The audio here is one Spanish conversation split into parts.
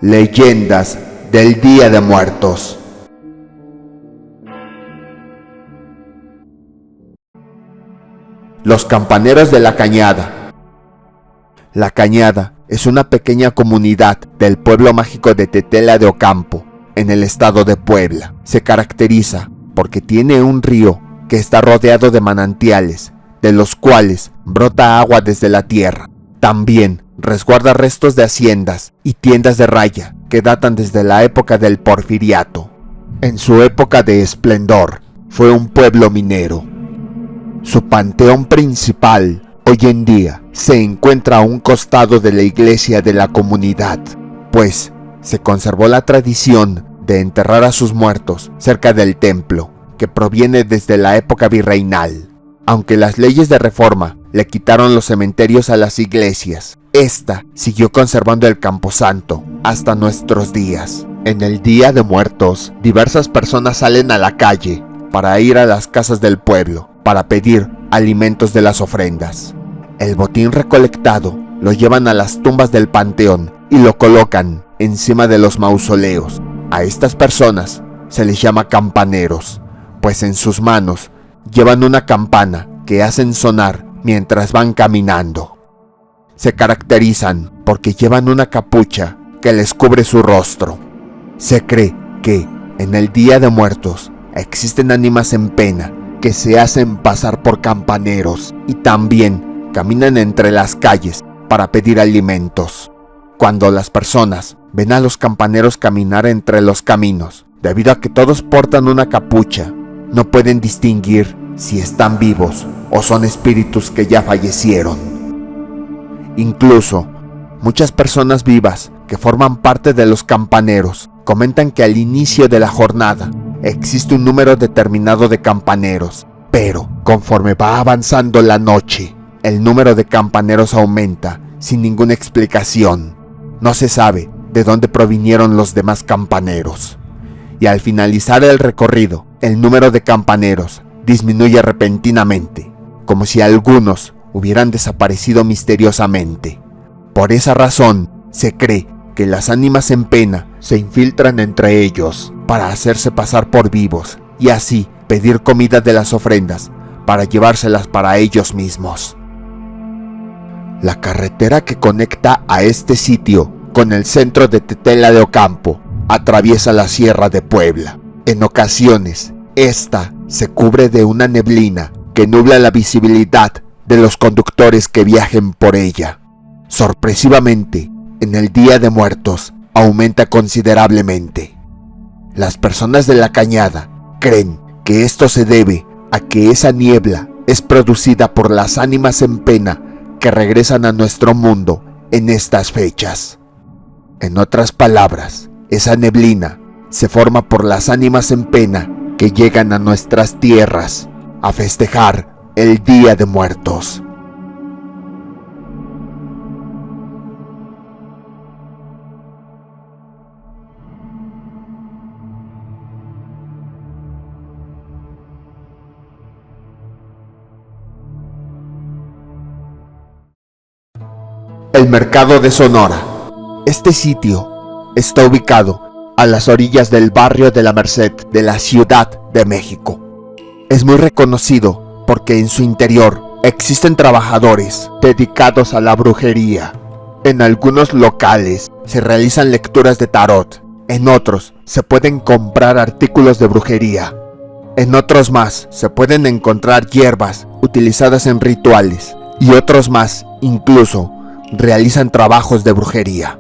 Leyendas del Día de Muertos. Los campaneros de la Cañada. La Cañada es una pequeña comunidad del pueblo mágico de Tetela de Ocampo, en el estado de Puebla. Se caracteriza porque tiene un río que está rodeado de manantiales, de los cuales brota agua desde la tierra. También resguarda restos de haciendas y tiendas de raya que datan desde la época del Porfiriato. En su época de esplendor, fue un pueblo minero. Su panteón principal, hoy en día, se encuentra a un costado de la iglesia de la comunidad, pues se conservó la tradición de enterrar a sus muertos cerca del templo, que proviene desde la época virreinal. Aunque las leyes de reforma le quitaron los cementerios a las iglesias, esta siguió conservando el camposanto hasta nuestros días. En el Día de Muertos, diversas personas salen a la calle para ir a las casas del pueblo para pedir alimentos de las ofrendas. El botín recolectado lo llevan a las tumbas del panteón y lo colocan encima de los mausoleos. A estas personas se les llama campaneros, pues en sus manos llevan una campana que hacen sonar mientras van caminando. Se caracterizan porque llevan una capucha que les cubre su rostro. Se cree que en el Día de Muertos existen ánimas en pena que se hacen pasar por campaneros y también caminan entre las calles para pedir alimentos. Cuando las personas ven a los campaneros caminar entre los caminos, debido a que todos portan una capucha, no pueden distinguir si están vivos o son espíritus que ya fallecieron. Incluso, muchas personas vivas que forman parte de los campaneros comentan que al inicio de la jornada existe un número determinado de campaneros, pero conforme va avanzando la noche, el número de campaneros aumenta sin ninguna explicación. No se sabe de dónde provinieron los demás campaneros. Y al finalizar el recorrido, el número de campaneros disminuye repentinamente, como si algunos hubieran desaparecido misteriosamente. Por esa razón, se cree que las ánimas en pena se infiltran entre ellos para hacerse pasar por vivos y así pedir comida de las ofrendas para llevárselas para ellos mismos. La carretera que conecta a este sitio con el centro de Tetela de Ocampo atraviesa la Sierra de Puebla. En ocasiones, esta se cubre de una neblina que nubla la visibilidad de los conductores que viajen por ella. Sorpresivamente, en el Día de Muertos aumenta considerablemente. Las personas de la Cañada creen que esto se debe a que esa niebla es producida por las ánimas en pena que regresan a nuestro mundo en estas fechas. En otras palabras, esa neblina se forma por las ánimas en pena que llegan a nuestras tierras a festejar el Día de Muertos. El Mercado de Sonora. Este sitio está ubicado a las orillas del barrio de la Merced de la Ciudad de México. Es muy reconocido porque en su interior existen trabajadores dedicados a la brujería. En algunos locales se realizan lecturas de tarot, en otros se pueden comprar artículos de brujería, en otros más se pueden encontrar hierbas utilizadas en rituales y otros más incluso realizan trabajos de brujería.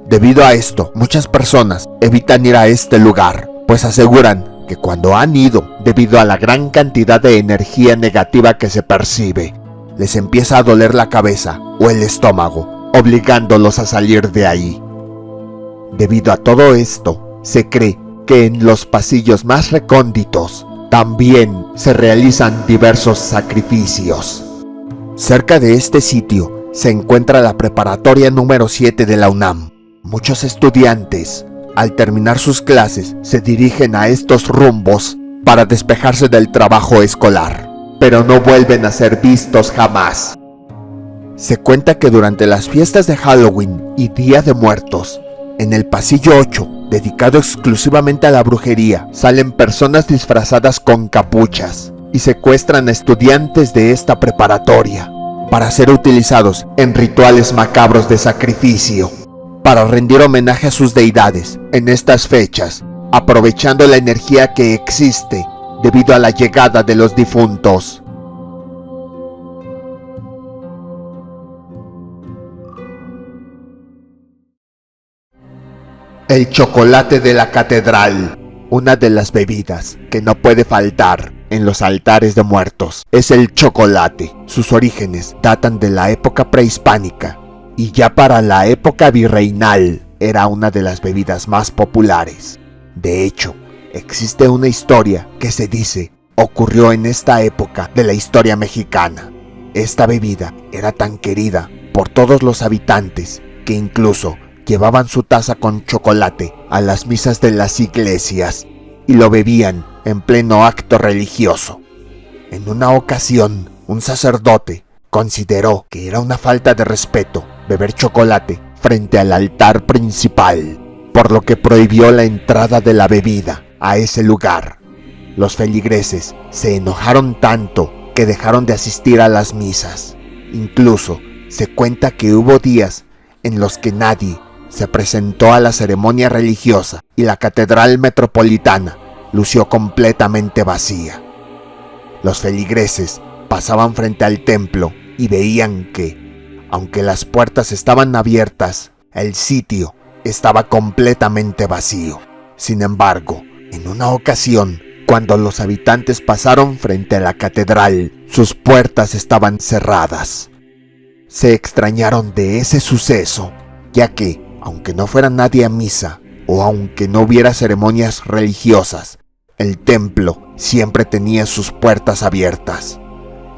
Debido a esto, muchas personas evitan ir a este lugar, pues aseguran que cuando han ido, debido a la gran cantidad de energía negativa que se percibe, les empieza a doler la cabeza o el estómago, obligándolos a salir de ahí. Debido a todo esto, se cree que en los pasillos más recónditos también se realizan diversos sacrificios. Cerca de este sitio se encuentra la preparatoria número 7 de la UNAM. Muchos estudiantes, al terminar sus clases, se dirigen a estos rumbos para despejarse del trabajo escolar, pero no vuelven a ser vistos jamás. Se cuenta que durante las fiestas de Halloween y Día de Muertos, En el pasillo 8, dedicado exclusivamente a la brujería, salen personas disfrazadas con capuchas y secuestran a estudiantes de esta preparatoria para ser utilizados en rituales macabros de sacrificio, para rendir homenaje a sus deidades en estas fechas, aprovechando la energía que existe debido a la llegada de los difuntos. El chocolate de la catedral. Una de las bebidas que no puede faltar en los altares de muertos es el chocolate. Sus orígenes datan de la época prehispánica y ya para la época virreinal era una de las bebidas más populares. De hecho, existe una historia que se dice ocurrió en esta época de la historia mexicana. Esta bebida era tan querida por todos los habitantes que incluso llevaban su taza con chocolate a las misas de las iglesias y lo bebían en pleno acto religioso. En una ocasión, un sacerdote consideró que era una falta de respeto beber chocolate frente al altar principal, por lo que prohibió la entrada de la bebida a ese lugar. Los feligreses se enojaron tanto que dejaron de asistir a las misas. Incluso se cuenta que hubo días en los que nadie se presentó a la ceremonia religiosa y la catedral metropolitana lució completamente vacía. Los feligreses pasaban frente al templo y veían que, aunque las puertas estaban abiertas, el sitio estaba completamente vacío. Sin embargo, en una ocasión, cuando los habitantes pasaron frente a la catedral, sus puertas estaban cerradas. Se extrañaron de ese suceso, ya que, aunque no fuera nadie a misa o aunque no hubiera ceremonias religiosas, el templo siempre tenía sus puertas abiertas.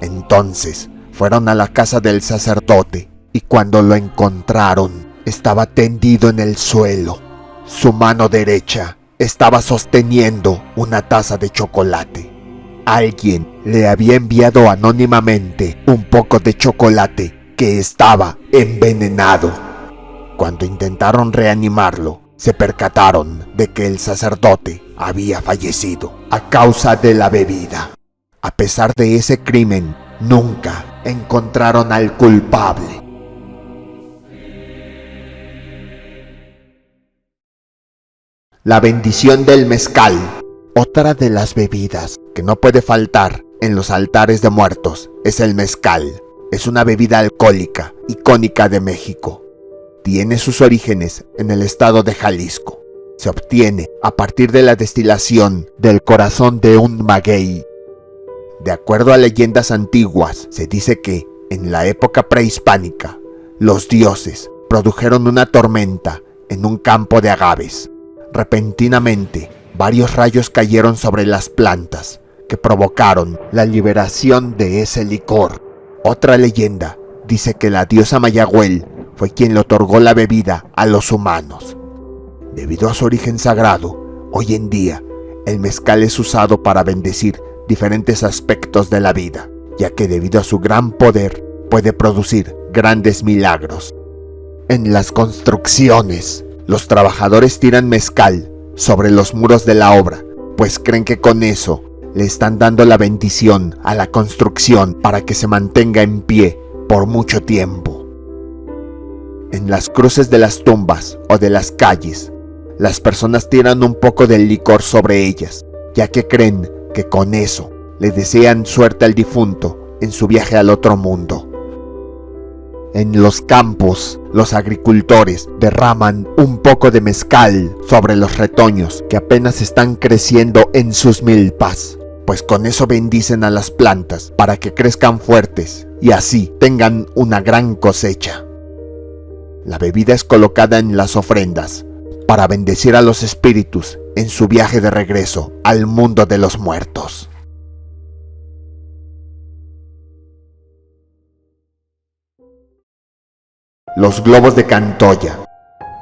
Entonces fueron a la casa del sacerdote y cuando lo encontraron, estaba tendido en el suelo. Su mano derecha estaba sosteniendo una taza de chocolate. Alguien le había enviado anónimamente un poco de chocolate que estaba envenenado. Cuando intentaron reanimarlo, se percataron de que el sacerdote había fallecido a causa de la bebida. A pesar de ese crimen, nunca encontraron al culpable. La bendición del mezcal. Otra de las bebidas que no puede faltar en los altares de muertos es el mezcal. Es una bebida alcohólica icónica de México. Tiene sus orígenes en el estado de Jalisco. Se obtiene a partir de la destilación del corazón de un maguey. De acuerdo a leyendas antiguas, se dice que, en la época prehispánica, los dioses produjeron una tormenta en un campo de agaves. Repentinamente, varios rayos cayeron sobre las plantas, que provocaron la liberación de ese licor. Otra leyenda dice que la diosa Mayagüel fue quien le otorgó la bebida a los humanos. Debido a su origen sagrado, hoy en día, el mezcal es usado para bendecir diferentes aspectos de la vida, ya que debido a su gran poder, puede producir grandes milagros. En las construcciones, los trabajadores tiran mezcal sobre los muros de la obra, pues creen que con eso le están dando la bendición a la construcción para que se mantenga en pie por mucho tiempo. En las cruces de las tumbas o de las calles, las personas tiran un poco del licor sobre ellas, ya que creen que con eso le desean suerte al difunto en su viaje al otro mundo. En los campos, los agricultores derraman un poco de mezcal sobre los retoños que apenas están creciendo en sus milpas, pues con eso bendicen a las plantas para que crezcan fuertes y así tengan una gran cosecha. La bebida es colocada en las ofrendas para bendecir a los espíritus en su viaje de regreso al mundo de los muertos. Los globos de Cantoya.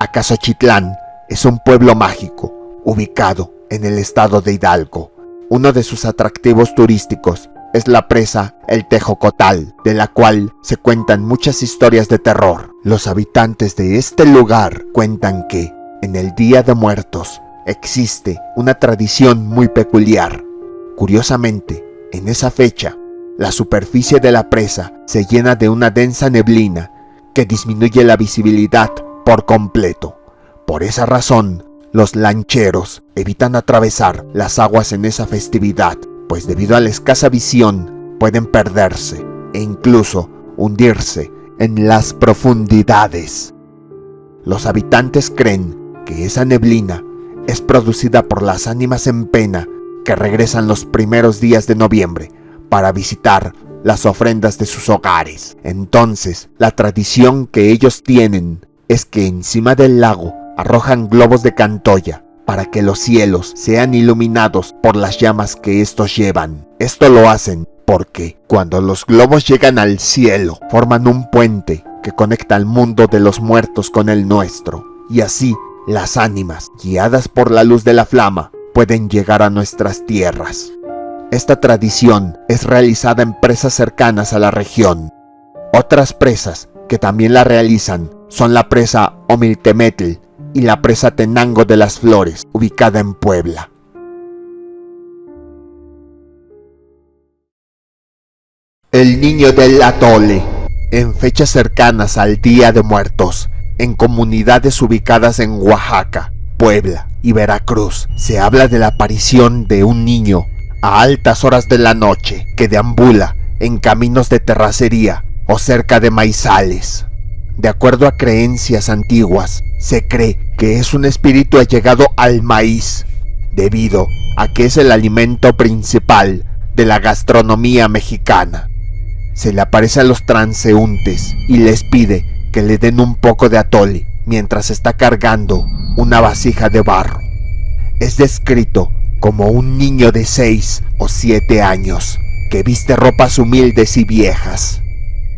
Acasochitlán es un pueblo mágico ubicado en el estado de Hidalgo. Uno de sus atractivos turísticos es la presa El Tejocotal, de la cual se cuentan muchas historias de terror. Los habitantes de este lugar cuentan que, En el Día de Muertos existe una tradición muy peculiar. Curiosamente, en esa fecha, la superficie de la presa se llena de una densa neblina que disminuye la visibilidad por completo. Por esa razón, los lancheros evitan atravesar las aguas en esa festividad, pues debido a la escasa visión pueden perderse e incluso hundirse en las profundidades. Los habitantes creen que esa neblina es producida por las ánimas en pena que regresan los primeros días de noviembre para visitar las ofrendas de sus hogares. Entonces, la tradición que ellos tienen es que encima del lago arrojan globos de cantoya para que los cielos sean iluminados por las llamas que estos llevan. Esto lo hacen porque cuando los globos llegan al cielo, forman un puente que conecta al mundo de los muertos con el nuestro, y así las ánimas, guiadas por la luz de la flama, pueden llegar a nuestras tierras. Esta tradición es realizada en presas cercanas a la región. Otras presas que también la realizan son la presa Omiltemetl y la presa Tenango de las Flores, ubicada en Puebla. El Niño del Atole. En fechas cercanas al Día de Muertos, en comunidades ubicadas en Oaxaca, Puebla y Veracruz, se habla de la aparición de un niño a altas horas de la noche que deambula en caminos de terracería o cerca de maizales. De acuerdo a creencias antiguas, se cree que es un espíritu allegado al maíz, debido a que es el alimento principal de la gastronomía mexicana. Se le aparece a los transeúntes y les pide que le den un poco de atole mientras está cargando una vasija de barro. Es descrito como un niño de 6 o 7 años que viste ropas humildes y viejas.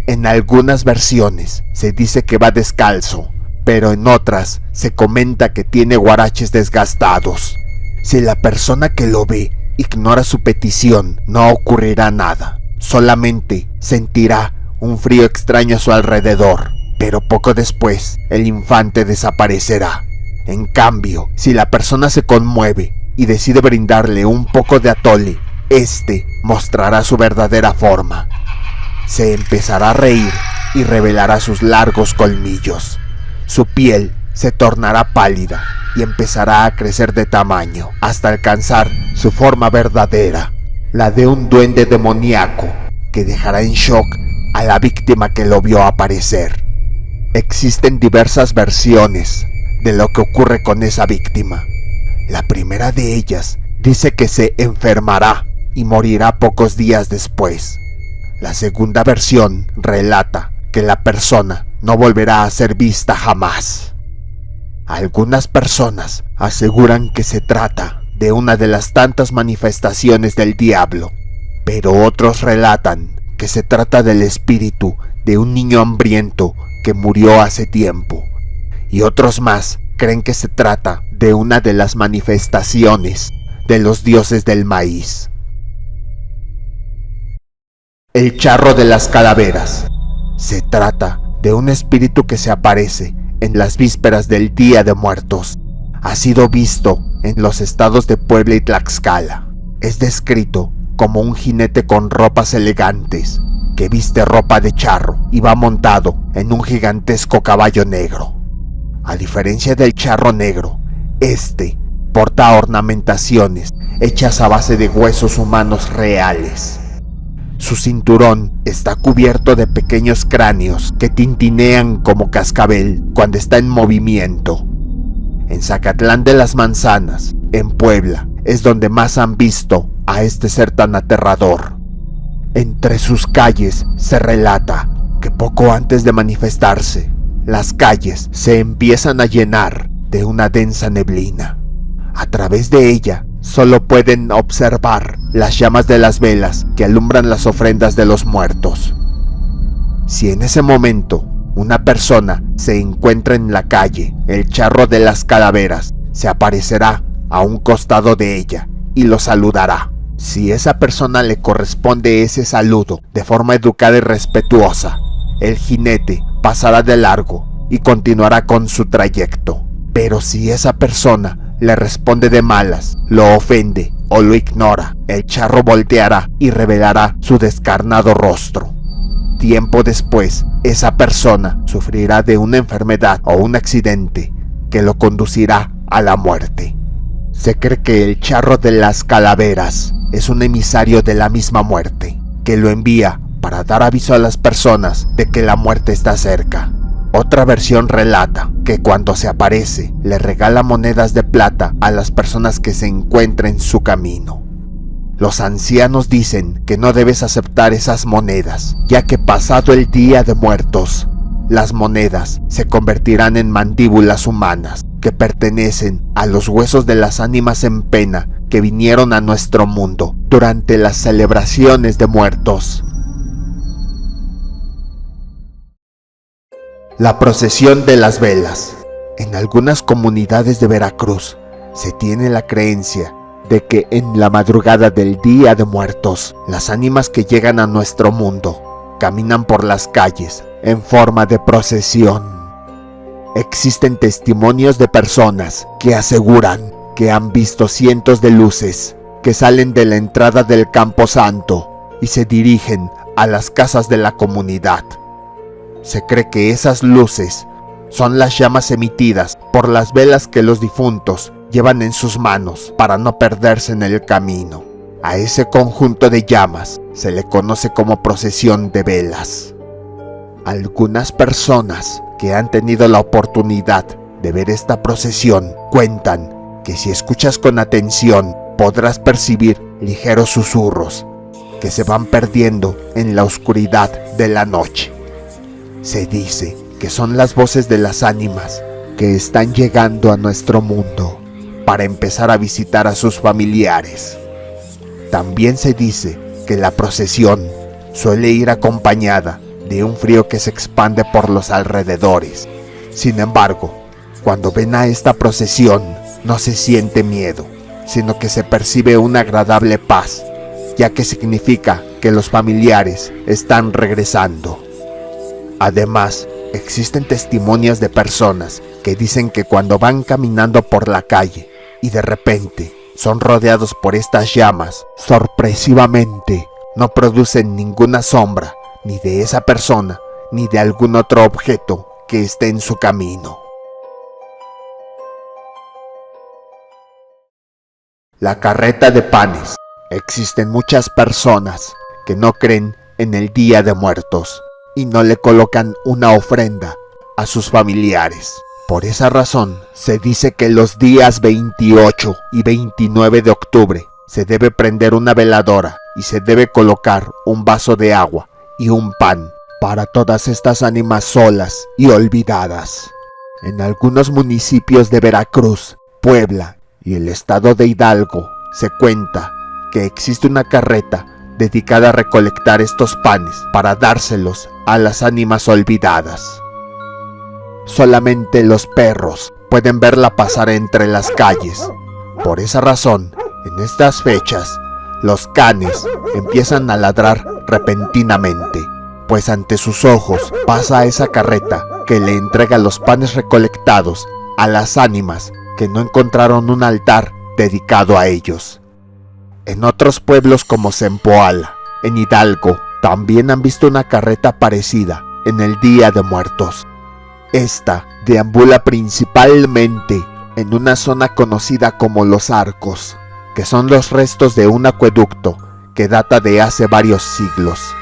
En algunas versiones se dice que va descalzo, pero en otras se comenta que tiene huaraches desgastados. Si la persona que lo ve ignora su petición, no ocurrirá nada. Solamente sentirá un frío extraño a su alrededor, pero poco después el infante desaparecerá. En cambio, si la persona se conmueve y decide brindarle un poco de atole, este mostrará su verdadera forma. Se empezará a reír y revelará sus largos colmillos. Su piel se tornará pálida y empezará a crecer de tamaño hasta alcanzar su forma verdadera, la de un duende demoníaco que dejará en shock a la víctima que lo vio aparecer. Existen diversas versiones de lo que ocurre con esa víctima. La primera de ellas dice que se enfermará y morirá pocos días después. La segunda versión relata que la persona no volverá a ser vista jamás. Algunas personas aseguran que se trata de una de las tantas manifestaciones del diablo, pero otros relatan que se trata del espíritu de un niño hambriento que murió hace tiempo, y otros más creen que se trata de una de las manifestaciones de los dioses del maíz. El charro de las calaveras. Se trata de un espíritu que se aparece en las vísperas del Día de Muertos. Ha sido visto en los estados de Puebla y Tlaxcala. Es descrito como un jinete con ropas elegantes, que viste ropa de charro y va montado en un gigantesco caballo negro. A diferencia del charro negro, este porta ornamentaciones hechas a base de huesos humanos reales. Su cinturón está cubierto de pequeños cráneos que tintinean como cascabel cuando está en movimiento. En Zacatlán de las Manzanas, en Puebla, es donde más han visto a este ser tan aterrador. Entre sus calles se relata que poco antes de manifestarse, las calles se empiezan a llenar de una densa neblina. A través de ella solo pueden observar las llamas de las velas que alumbran las ofrendas de los muertos. Si en ese momento una persona se encuentra en la calle, el charro de las calaveras se aparecerá a un costado de ella y lo saludará. Si esa persona le corresponde ese saludo de forma educada y respetuosa, el jinete pasará de largo y continuará con su trayecto. Pero si esa persona le responde de malas, lo ofende o lo ignora, el charro volteará y revelará su descarnado rostro. Tiempo después, esa persona sufrirá de una enfermedad o un accidente que lo conducirá a la muerte. Se cree que el charro de las calaveras es un emisario de la misma muerte, que lo envía para dar aviso a las personas de que la muerte está cerca. Otra versión relata que cuando se aparece, le regala monedas de plata a las personas que se encuentren en su camino. Los ancianos dicen que no debes aceptar esas monedas, ya que pasado el Día de Muertos, las monedas se convertirán en mandíbulas humanas que pertenecen a los huesos de las ánimas en pena que vinieron a nuestro mundo durante las celebraciones de muertos. La procesión de las velas. En algunas comunidades de Veracruz se tiene la creencia de que en la madrugada del Día de Muertos, las ánimas que llegan a nuestro mundo caminan por las calles en forma de procesión. Existen testimonios de personas que aseguran que han visto cientos de luces que salen de la entrada del Campo Santo y se dirigen a las casas de la comunidad. Se cree que esas luces son las llamas emitidas por las velas que los difuntos llevan en sus manos para no perderse en el camino. A ese conjunto de llamas se le conoce como procesión de velas. Algunas personas que han tenido la oportunidad de ver esta procesión cuentan que si escuchas con atención podrás percibir ligeros susurros que se van perdiendo en la oscuridad de la noche. Se dice que son las voces de las ánimas que están llegando a nuestro mundo para empezar a visitar a sus familiares. También se dice que la procesión suele ir acompañada de un frío que se expande por los alrededores. Sin embargo, cuando ven a esta procesión, no se siente miedo, sino que se percibe una agradable paz, ya que significa que los familiares están regresando. Además, existen testimonios de personas que dicen que cuando van caminando por la calle y de repente son rodeados por estas llamas, sorpresivamente no producen ninguna sombra ni de esa persona ni de algún otro objeto que esté en su camino. La carreta de panes. Existen muchas personas que no creen en el Día de Muertos y no le colocan una ofrenda a sus familiares. Por esa razón, se dice que los días 28 y 29 de octubre se debe prender una veladora y se debe colocar un vaso de agua y un pan para todas estas ánimas solas y olvidadas. En algunos municipios de Veracruz, Puebla y el estado de Hidalgo se cuenta que existe una carreta dedicada a recolectar estos panes para dárselos a las ánimas olvidadas. Solamente los perros pueden verla pasar entre las calles. Por esa razón, en estas fechas, los canes empiezan a ladrar repentinamente, pues ante sus ojos pasa esa carreta que le entrega los panes recolectados a las ánimas que no encontraron un altar dedicado a ellos. En otros pueblos como Zempoala, en Hidalgo, también han visto una carreta parecida en el Día de Muertos. Esta deambula principalmente en una zona conocida como Los Arcos, que son los restos de un acueducto que data de hace varios siglos.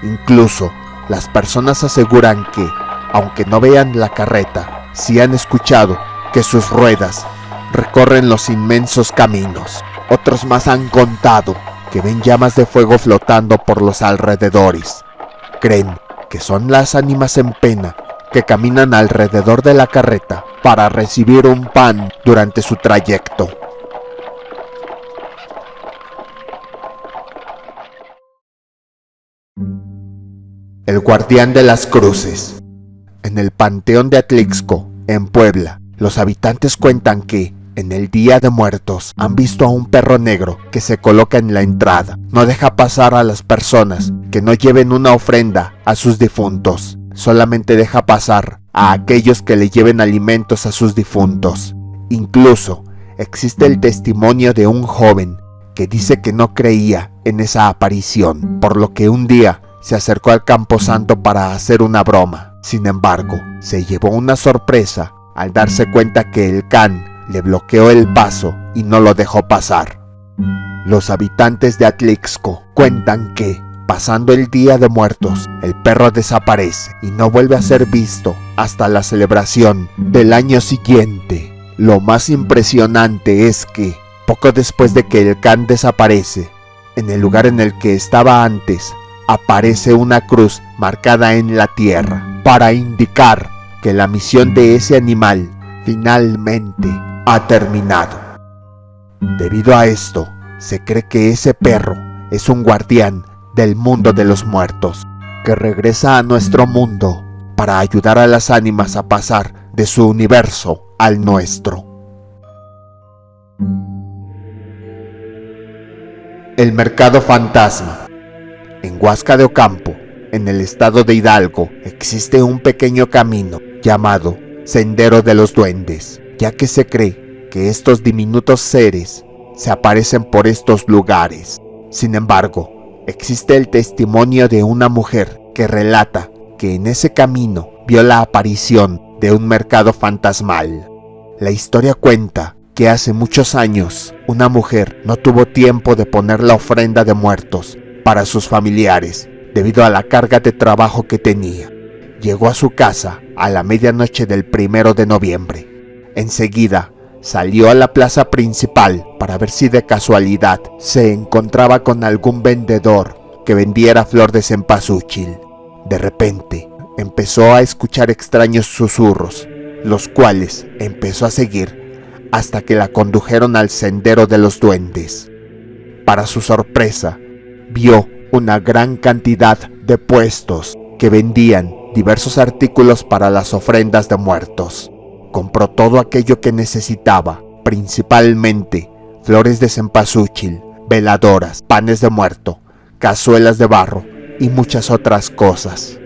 Incluso, las personas aseguran que, aunque no vean la carreta, sí han escuchado que sus ruedas recorren los inmensos caminos. Otros más han contado que ven llamas de fuego flotando por los alrededores. Creen que son las ánimas en pena que caminan alrededor de la carreta para recibir un pan durante su trayecto. El guardián de las cruces. En el Panteón de Atlixco, en Puebla, los habitantes cuentan que, en el Día de Muertos, han visto a un perro negro que se coloca en la entrada. No deja pasar a las personas que no lleven una ofrenda a sus difuntos. Solamente deja pasar a aquellos que le lleven alimentos a sus difuntos. Incluso existe el testimonio de un joven que dice que no creía en esa aparición, por lo que un día se acercó al camposanto para hacer una broma. Sin embargo, se llevó una sorpresa al darse cuenta que el can le bloqueó el paso y no lo dejó pasar. Los habitantes de Atlixco cuentan que, pasando el Día de Muertos, el perro desaparece y no vuelve a ser visto hasta la celebración del año siguiente. Lo más impresionante es que, poco después de que el can desaparece, en el lugar en el que estaba antes, aparece una cruz marcada en la tierra para indicar que la misión de ese animal finalmente ha terminado. Debido a esto, se cree que ese perro es un guardián del mundo de los muertos, que regresa a nuestro mundo para ayudar a las ánimas a pasar de su universo al nuestro. El mercado fantasma. En Huasca de Ocampo, en el estado de Hidalgo, existe un pequeño camino llamado Sendero de los Duendes, ya que se cree que estos diminutos seres se aparecen por estos lugares. Sin embargo, existe el testimonio de una mujer que relata que en ese camino vio la aparición de un mercado fantasmal. La historia cuenta que hace muchos años una mujer no tuvo tiempo de poner la ofrenda de muertos para sus familiares debido a la carga de trabajo que tenía. Llegó a su casa a la medianoche del 1 de noviembre. Enseguida salió a la plaza principal para ver si de casualidad se encontraba con algún vendedor que vendiera flor de cempasúchil. De repente empezó a escuchar extraños susurros, los cuales empezó a seguir hasta que la condujeron al Sendero de los Duendes. Para su sorpresa, vio una gran cantidad de puestos que vendían diversos artículos para las ofrendas de muertos. Compró todo aquello que necesitaba, principalmente flores de cempasúchil, veladoras, panes de muerto, cazuelas de barro y muchas otras cosas.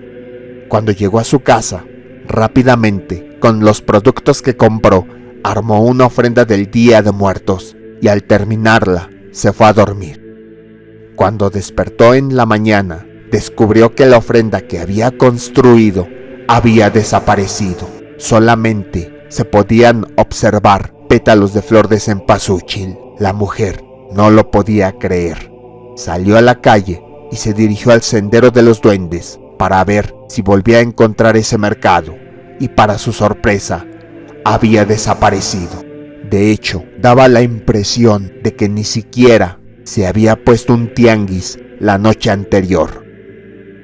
Cuando llegó a su casa, rápidamente, con los productos que compró, armó una ofrenda del Día de Muertos y al terminarla se fue a dormir. Cuando despertó en la mañana, descubrió que la ofrenda que había construido había desaparecido. Solamente se podían observar pétalos de flor de cempasúchil. La mujer no lo podía creer. Salió a la calle y se dirigió al Sendero de los Duendes para ver si volvía a encontrar ese mercado, y para su sorpresa, había desaparecido. De hecho, daba la impresión de que ni siquiera se había puesto un tianguis la noche anterior.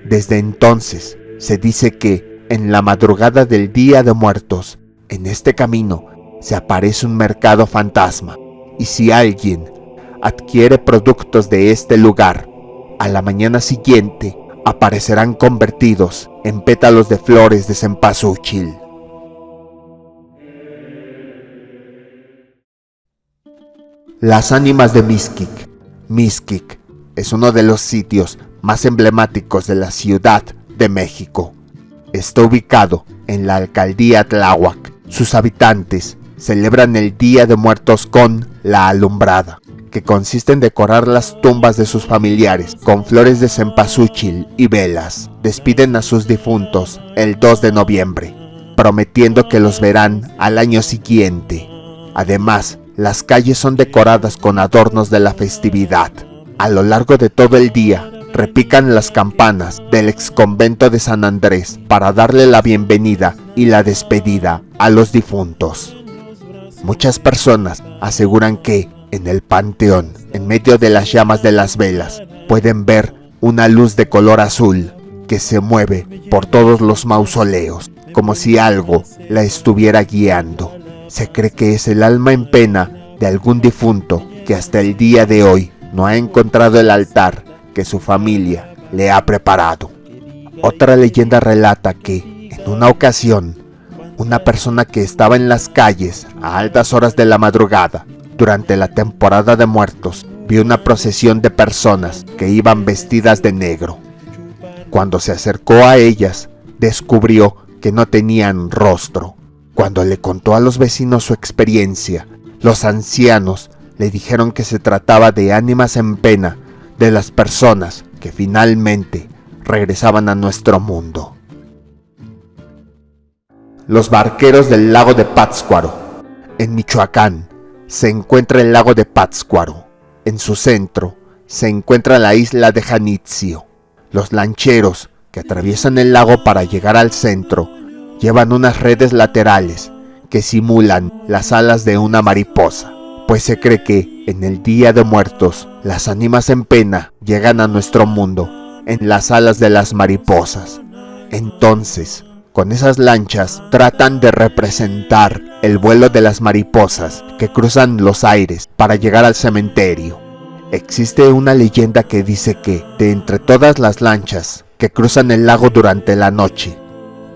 Desde entonces, se dice que en la madrugada del Día de Muertos, en este camino, se aparece un mercado fantasma, y si alguien adquiere productos de este lugar, a la mañana siguiente aparecerán convertidos en pétalos de flores de cempasúchil. Las ánimas de Mixquic. Mixquic es uno de los sitios más emblemáticos de la Ciudad de México. Está ubicado en la alcaldía Tláhuac. Sus habitantes celebran el Día de Muertos con la alumbrada, que consiste en decorar las tumbas de sus familiares con flores de cempasúchil y velas. Despiden a sus difuntos el 2 de noviembre, prometiendo que los verán al año siguiente. Además, las calles son decoradas con adornos de la festividad. A lo largo de todo el día, repican las campanas del exconvento de San Andrés para darle la bienvenida y la despedida a los difuntos. Muchas personas aseguran que, en el panteón, en medio de las llamas de las velas, pueden ver una luz de color azul que se mueve por todos los mausoleos, como si algo la estuviera guiando. Se cree que es el alma en pena de algún difunto que hasta el día de hoy no ha encontrado el altar que su familia le ha preparado. Otra leyenda relata que, en una ocasión, una persona que estaba en las calles a altas horas de la madrugada, durante la temporada de muertos, vio una procesión de personas que iban vestidas de negro. Cuando se acercó a ellas, descubrió que no tenían rostro. Cuando le contó a los vecinos su experiencia, los ancianos le dijeron que se trataba de ánimas en pena de las personas que finalmente regresaban a nuestro mundo. Los barqueros del lago de Pátzcuaro. En Michoacán se encuentra el lago de Pátzcuaro. En su centro se encuentra la isla de Janitzio. Los lancheros que atraviesan el lago para llegar al centro llevan unas redes laterales que simulan las alas de una mariposa, pues se cree que en el Día de Muertos las ánimas en pena llegan a nuestro mundo en las alas de las mariposas. Entonces, con esas lanchas tratan de representar el vuelo de las mariposas que cruzan los aires para llegar al cementerio. Existe una leyenda que dice que, de entre todas las lanchas que cruzan el lago durante la noche,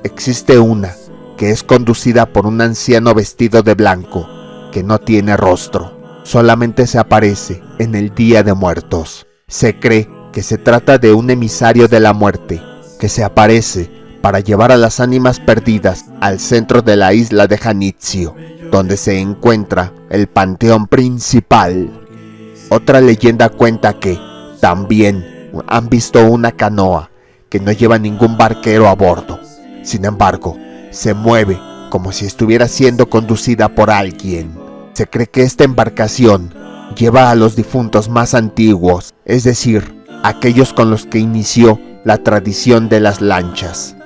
existe una que es conducida por un anciano vestido de blanco que no tiene rostro, solamente se aparece en el Día de Muertos. Se cree que se trata de un emisario de la muerte que se aparece para llevar a las ánimas perdidas al centro de la isla de Janitzio, donde se encuentra el panteón principal. Otra leyenda cuenta que también han visto una canoa que no lleva ningún barquero a bordo. Sin embargo, se mueve como si estuviera siendo conducida por alguien. Se cree que esta embarcación lleva a los difuntos más antiguos, es decir, aquellos con los que inició la tradición de las lanchas.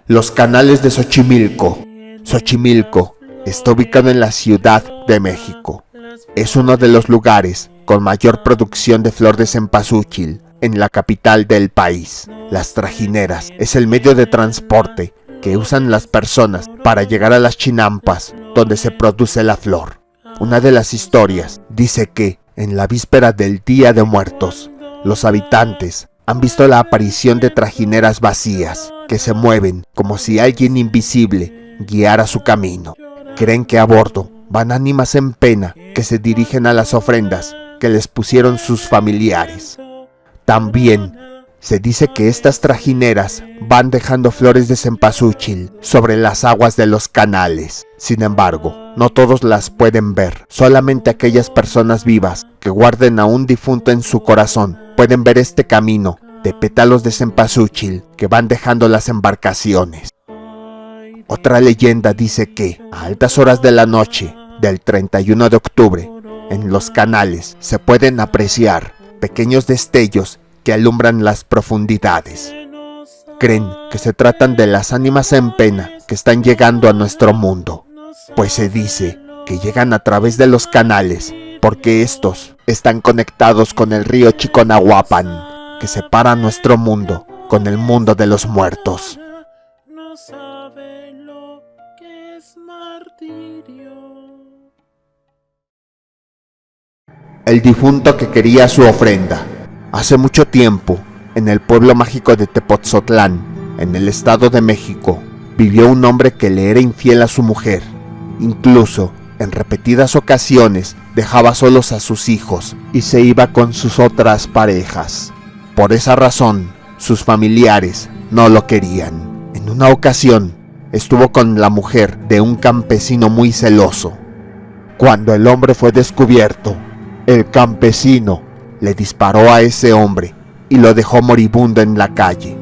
Los canales de Xochimilco. Xochimilco está ubicado en la Ciudad de México. Es uno de los lugares con mayor producción de flor de cempasúchil en la capital del país. Las trajineras es el medio de transporte que usan las personas para llegar a las chinampas donde se produce la flor. Una de las historias dice que, en la víspera del Día de Muertos, los habitantes han visto la aparición de trajineras vacías que se mueven como si alguien invisible guiara su camino. Creen que a bordo van ánimas en pena que se dirigen a las ofrendas que les pusieron sus familiares. También se dice que estas trajineras van dejando flores de cempasúchil sobre las aguas de los canales. Sin embargo, no todos las pueden ver. Solamente aquellas personas vivas que guarden a un difunto en su corazón pueden ver este camino de pétalos de cempasúchil que van dejando las embarcaciones. Otra leyenda dice que, a altas horas de la noche del 31 de octubre, en los canales se pueden apreciar pequeños destellos que alumbran las profundidades. Creen que se tratan de las ánimas en pena que están llegando a nuestro mundo, pues se dice que llegan a través de los canales porque estos están conectados con el río Chiconahuapan, que separa nuestro mundo con el mundo de los muertos. No sabe lo que es martirio. El difunto que quería su ofrenda. Hace mucho tiempo, en el pueblo mágico de Tepotzotlán, en el Estado de México, vivió un hombre que le era infiel a su mujer. Incluso, en repetidas ocasiones, dejaba solos a sus hijos y se iba con sus otras parejas. Por esa razón, sus familiares no lo querían. En una ocasión, estuvo con la mujer de un campesino muy celoso. Cuando el hombre fue descubierto, el campesino le disparó a ese hombre y lo dejó moribundo en la calle.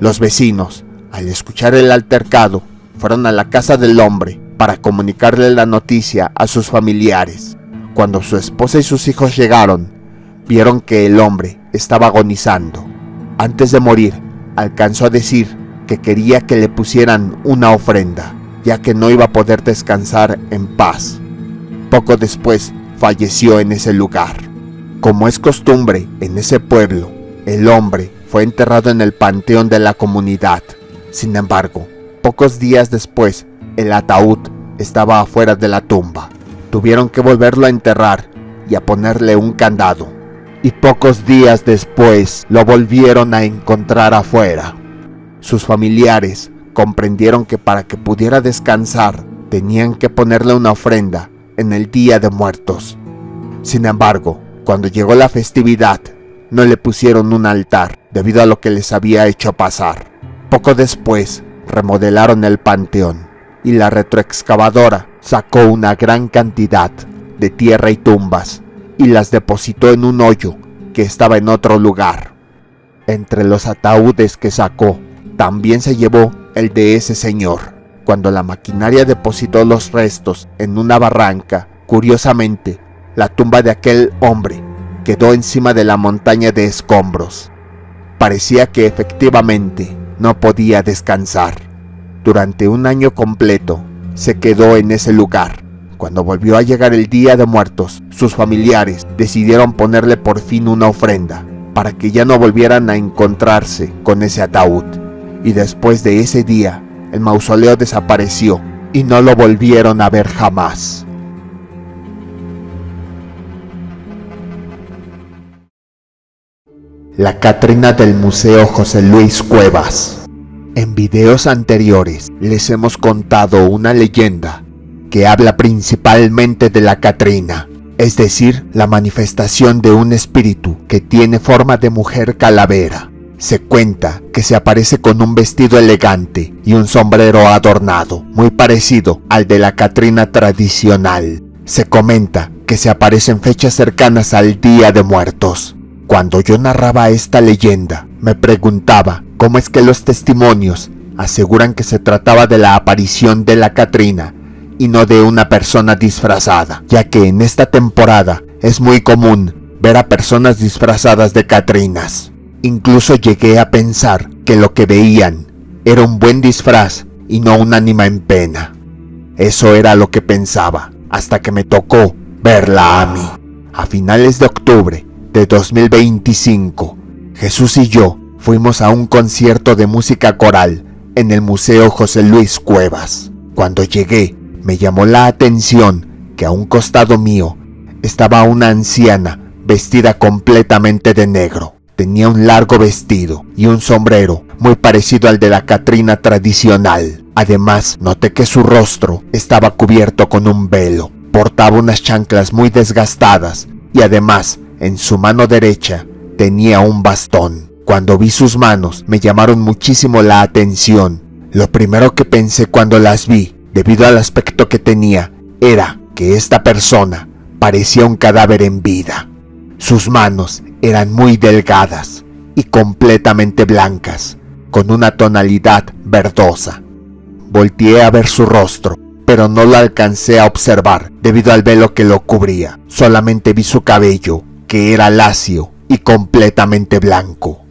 Los vecinos, al escuchar el altercado, fueron a la casa del hombre para comunicarle la noticia a sus familiares. Cuando su esposa y sus hijos llegaron, vieron que el hombre estaba agonizando. Antes de morir, alcanzó a decir que quería que le pusieran una ofrenda, ya que no iba a poder descansar en paz. Poco después, falleció en ese lugar. Como es costumbre en ese pueblo, el hombre fue enterrado en el panteón de la comunidad. Sin embargo, pocos días después, el ataúd estaba afuera de la tumba. Tuvieron que volverlo a enterrar y a ponerle un candado. Y pocos días después lo volvieron a encontrar afuera. Sus familiares comprendieron que para que pudiera descansar tenían que ponerle una ofrenda en el Día de Muertos. Sin embargo, Cuando llegó la festividad, no le pusieron un altar debido a lo que les había hecho pasar. Poco después, remodelaron el panteón y la retroexcavadora sacó una gran cantidad de tierra y tumbas y las depositó en un hoyo que estaba en otro lugar. Entre los ataúdes que sacó, también se llevó el de ese señor. Cuando la maquinaria depositó los restos en una barranca, curiosamente, la tumba de aquel hombre quedó encima de la montaña de escombros. Parecía que efectivamente no podía descansar. Durante un año completo se quedó en ese lugar. Cuando volvió a llegar el Día de Muertos, sus familiares decidieron ponerle por fin una ofrenda para que ya no volvieran a encontrarse con ese ataúd. Y después de ese día, el mausoleo desapareció y no lo volvieron a ver jamás. La Catrina del Museo José Luis Cuevas. En videos anteriores les hemos contado una leyenda que habla principalmente de la Catrina, es decir, la manifestación de un espíritu que tiene forma de mujer calavera. Se cuenta que se aparece con un vestido elegante y un sombrero adornado, muy parecido al de la Catrina tradicional. Se comenta que se aparece en fechas cercanas al Día de Muertos. Cuando yo narraba esta leyenda, me preguntaba cómo es que los testimonios aseguran que se trataba de la aparición de la Catrina y no de una persona disfrazada, ya que en esta temporada es muy común ver a personas disfrazadas de Catrinas. Incluso llegué a pensar que lo que veían era un buen disfraz y no un ánima en pena. Eso era lo que pensaba, hasta que me tocó verla a mí. A finales de octubre de 2025, Jesús y yo fuimos a un concierto de música coral en el Museo José Luis Cuevas. Cuando llegué, me llamó la atención que a un costado mío estaba una anciana vestida completamente de negro. Tenía un largo vestido y un sombrero muy parecido al de la Catrina tradicional. Además, noté que su rostro estaba cubierto con un velo. Portaba unas chanclas muy desgastadas y además, en su mano derecha, tenía un bastón. Cuando vi sus manos, me llamaron muchísimo la atención. Lo primero que pensé cuando las vi, debido al aspecto que tenía, era que esta persona parecía un cadáver en vida. Sus manos eran muy delgadas y completamente blancas, con una tonalidad verdosa. Volteé a ver su rostro, pero no lo alcancé a observar debido al velo que lo cubría. Solamente vi su cabello, que era lacio y completamente blanco.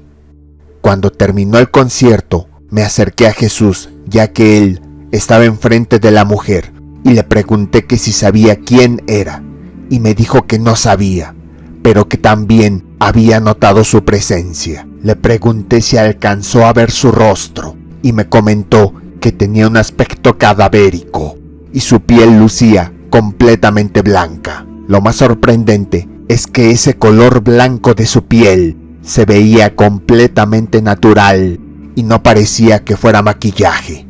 Cuando terminó el concierto, me acerqué a Jesús, ya que él estaba enfrente de la mujer, y le pregunté que si sabía quién era, y me dijo que no sabía, pero que también había notado su presencia. Le pregunté si alcanzó a ver su rostro, y me comentó que tenía un aspecto cadavérico, y su piel lucía completamente blanca. Lo más sorprendente es que ese color blanco de su piel se veía completamente natural y no parecía que fuera maquillaje.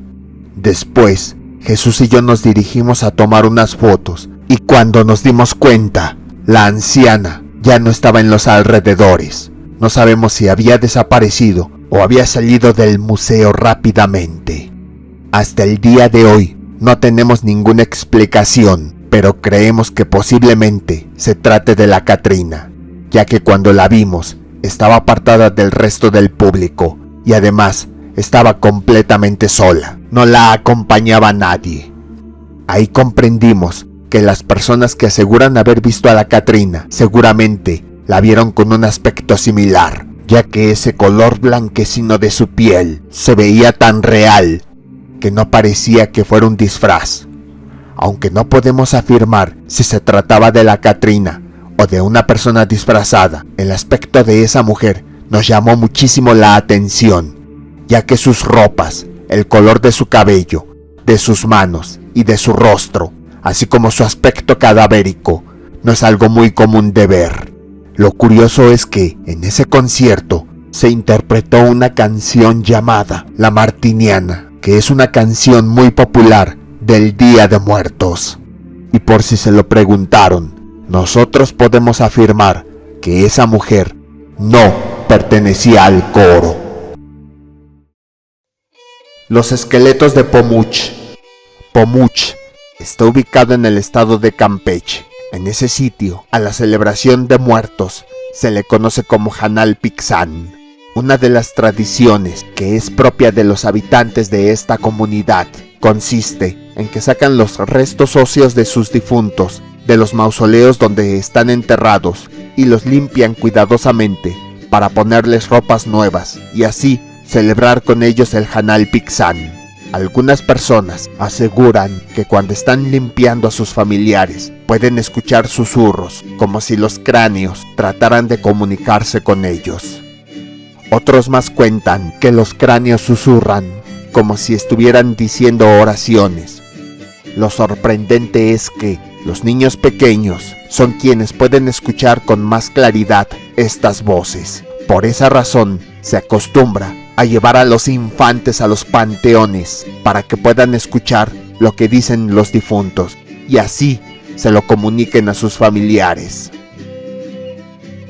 Después, Jesús y yo nos dirigimos a tomar unas fotos y cuando nos dimos cuenta, la anciana ya no estaba en los alrededores. No sabemos si había desaparecido o había salido del museo rápidamente. Hasta el día de hoy no tenemos ninguna explicación, pero creemos que posiblemente se trate de la Catrina, ya que cuando la vimos estaba apartada del resto del público y además estaba completamente sola, no la acompañaba nadie. Ahí comprendimos que las personas que aseguran haber visto a la Catrina seguramente la vieron con un aspecto similar, ya que ese color blanquecino de su piel se veía tan real que no parecía que fuera un disfraz. Aunque no podemos afirmar si se trataba de la Catrina o de una persona disfrazada, el aspecto de esa mujer nos llamó muchísimo la atención, ya que sus ropas, el color de su cabello, de sus manos y de su rostro, así como su aspecto cadavérico, no es algo muy común de ver. Lo curioso es que en ese concierto se interpretó una canción llamada La Martiniana, que es una canción muy popular del Día de Muertos. Y por si se lo preguntaron, nosotros podemos afirmar que esa mujer no pertenecía al coro. Los esqueletos de Pomuch. Pomuch está ubicado en el estado de Campeche. En ese sitio, a la celebración de muertos, se le conoce como Hanal Pixán. Una de las tradiciones que es propia de los habitantes de esta comunidad consiste en que sacan los restos óseos de sus difuntos de los mausoleos donde están enterrados y los limpian cuidadosamente para ponerles ropas nuevas y así celebrar con ellos el Hanal Pixán. Algunas personas aseguran que cuando están limpiando a sus familiares pueden escuchar susurros, como si los cráneos trataran de comunicarse con ellos. Otros más cuentan que los cráneos susurran, como si estuvieran diciendo oraciones. Lo sorprendente es que los niños pequeños son quienes pueden escuchar con más claridad estas voces. Por esa razón, se acostumbra a llevar a los infantes a los panteones para que puedan escuchar lo que dicen los difuntos y así se lo comuniquen a sus familiares.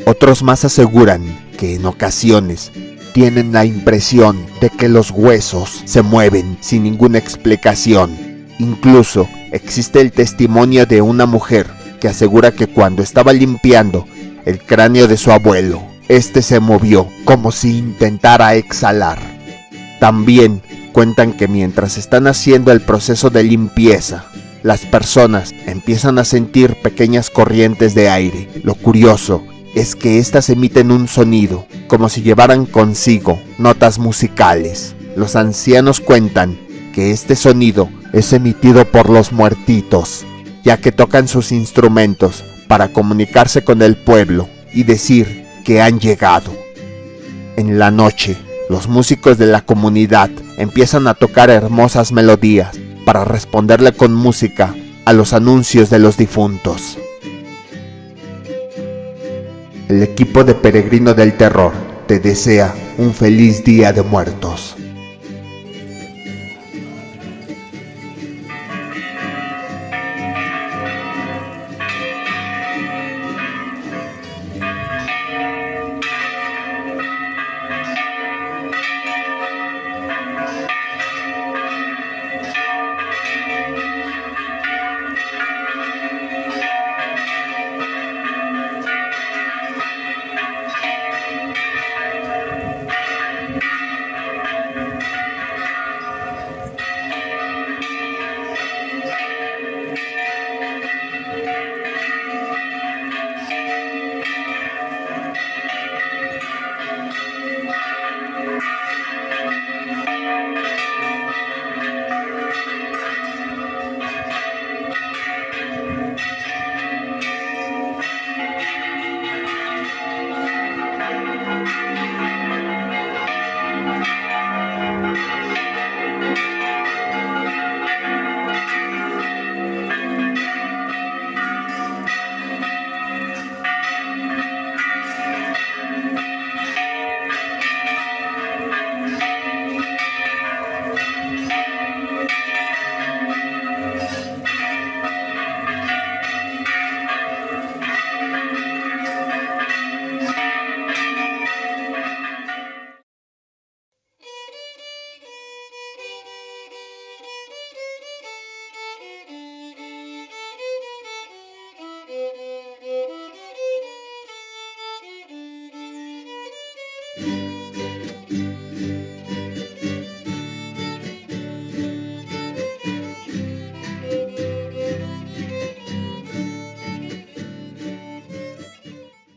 Otros más aseguran que en ocasiones tienen la impresión de que los huesos se mueven sin ninguna explicación. Incluso existe el testimonio de una mujer que asegura que cuando estaba limpiando el cráneo de su abuelo, este se movió como si intentara exhalar. También cuentan que mientras están haciendo el proceso de limpieza, las personas empiezan a sentir pequeñas corrientes de aire. Lo curioso es que éstas emiten un sonido, como si llevaran consigo notas musicales. Los ancianos cuentan que este sonido es emitido por los muertitos, ya que tocan sus instrumentos para comunicarse con el pueblo y decir que han llegado. En la noche, los músicos de la comunidad empiezan a tocar hermosas melodías para responderle con música a los anuncios de los difuntos. El equipo de Peregrino del Terror te desea un feliz Día de Muertos.